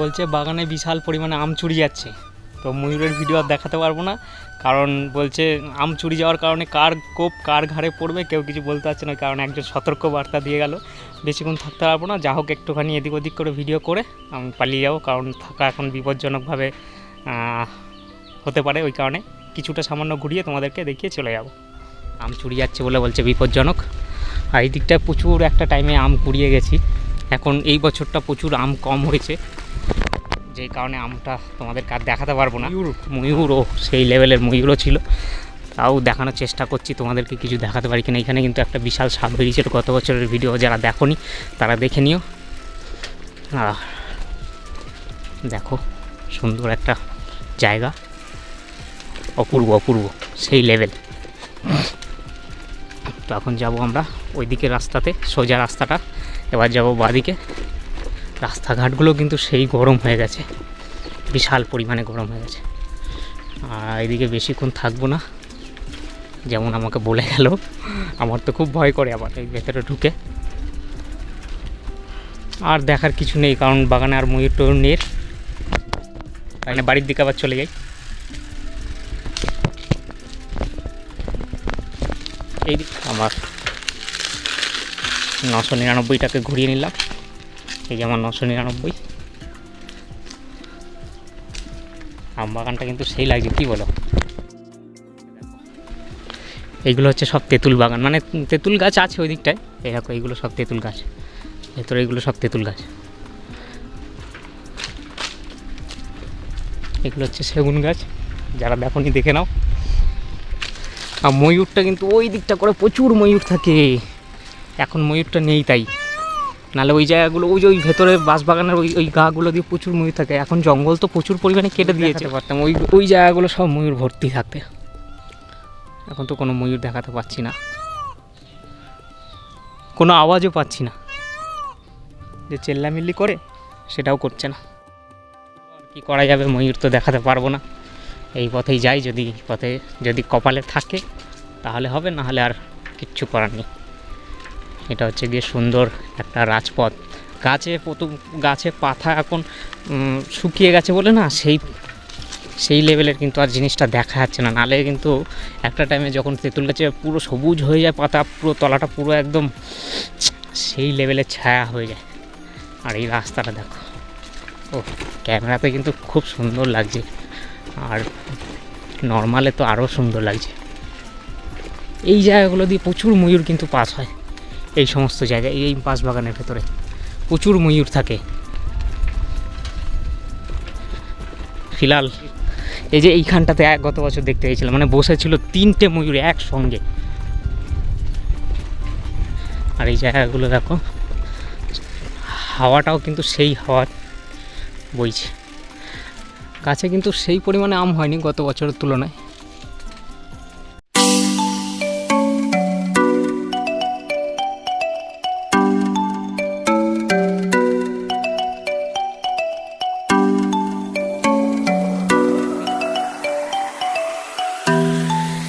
বলছে বাগানে বিশাল পরিমাণে আম চুরি যাচ্ছে। তো ময়ূরের ভিডিও আর দেখাতে পারবো না, কারণ বলছে আম চুরি যাওয়ার কারণে কার কোপ কার ঘাড়ে পড়বে কেউ কিছু বলতে পারছে না, কারণ একজন সতর্ক বার্তা দিয়ে গেল। বেশিক্ষণ থাকতে পারবো না, যা হোক একটুখানি এদিক ওদিক করে ভিডিও করে আমি পালিয়ে যাবো, কারণ থাকা এখন বিপজ্জনকভাবে হতে পারে। ওই কারণে কিছুটা সামান্য ঘুরিয়ে তোমাদেরকে দেখিয়ে চলে যাব। আম চুরি যাচ্ছে বলে বলছে বিপজ্জনক। আর এই দিকটায় প্রচুর একটা টাইমে আম কুড়িয়ে গেছি। এখন এই বছরটা প্রচুর আম কম হয়েছে, যেই কারণে আমটা তোমাদেরকে আর দেখাতে পারবো না। ময়ূরও সেই লেভেলের ময়ূরও ছিল, তাও দেখানোর চেষ্টা করছি তোমাদেরকে কিছু দেখাতে পারি কিনা। এখানে কিন্তু একটা বিশাল সাপ বেরিয়েছিল গত বছরের ভিডিও, যারা দেখোনি তারা দেখে নিও। দেখো সুন্দর একটা জায়গা, অপূর্ব অপূর্ব সেই লেভেল। তো এখন যাব আমরা ওই দিকের রাস্তাতে, সোজা রাস্তাটা। এবার যাব বাঁদিকে। রাস্তাঘাটগুলো কিন্তু সেই গরম হয়ে গেছে, বিশাল পরিমাণে গরম হয়ে গেছে। আর এদিকে বেশিক্ষণ থাকবো না, যেমন আমাকে বলে গেল। আমার তো খুব ভয় করে আবার এই ভেতরে ঢুকে। আর দেখার কিছু নেই, কারণ বাগানে আর ময়ূর টয়ূর নেই। মানে বাড়ির দিকে আবার চলে যাই। এই আমার 999টাকে ঘুরিয়ে নিলাম। এই যে আমার 999। আম বাগানটা কিন্তু সেই লাগছে, কী বলো। এইগুলো হচ্ছে সব তেঁতুল বাগান, মানে তেঁতুল গাছ আছে ওই দিকটায়। এই দেখো এইগুলো সব তেঁতুল গাছ, ভেতরে এইগুলো সব তেঁতুল গাছ। এগুলো হচ্ছে সেগুন গাছ, যারা দেখোনি দেখে নাও। আর ময়ূরটা কিন্তু ওই দিকটা করে প্রচুর ময়ূর থাকে। এখন ময়ূরটা নেই, তাই নাহলে ওই জায়গাগুলো ওই যে ওই ভেতরে বাঁশবাগানের ওই গাগুলো দিয়ে প্রচুর ময়ূর থাকে। এখন জঙ্গল তো প্রচুর পরিমাণে কেটে দিয়েছে, পারতাম ওই জায়গাগুলো সব ময়ূর ভর্তি থাকতে। এখন তো কোনো ময়ূর দেখাতে পাচ্ছি না, কোনো আওয়াজও পাচ্ছি না। যে চেল্লামিল্লি করে সেটাও করছে না। কি করা যাবে, ময়ূর তো দেখাতে পারবো না। এই পথেই যাই, যদি কপালে থাকে তাহলে হবে, না হলে আর কিচ্ছু করার নেই। এটা হচ্ছে গিয়ে সুন্দর একটা রাজপথ। গাছে পাতা এখন শুকিয়ে গেছে বলে না, সেই লেভেলের কিন্তু আর জিনিসটা দেখা যাচ্ছে না। নালে কিন্তু একটা টাইমে যখন তেঁতুল গাছে পুরো সবুজ হয়ে যায় পাতা, পুরো তলাটা পুরো একদম সেই লেভেলের ছায়া হয়ে যায়। আর এই রাস্তাটা দেখো, ও ক্যামেরাতে কিন্তু খুব সুন্দর লাগছে, আর নর্মালে তো আরও সুন্দর লাগছে। এই জায়গাগুলো দিয়ে প্রচুর ময়ূর কিন্তু পাস হয়। এই সমস্ত জায়গায়, এই বাঁশবাগানের ভেতরে প্রচুর ময়ূর থাকে। ফিলহাল এই যে এইখানটাতে গত বছর দেখতে গেছিলাম, মানে বসেছিল 3টে ময়ূর একসঙ্গে। আর এই জায়গাগুলো দেখো, হাওয়াটাও কিন্তু সেই হাওয়া বইছে। গাছে কিন্তু সেই পরিমাণে আম হয়নি গত বছরের তুলনায়,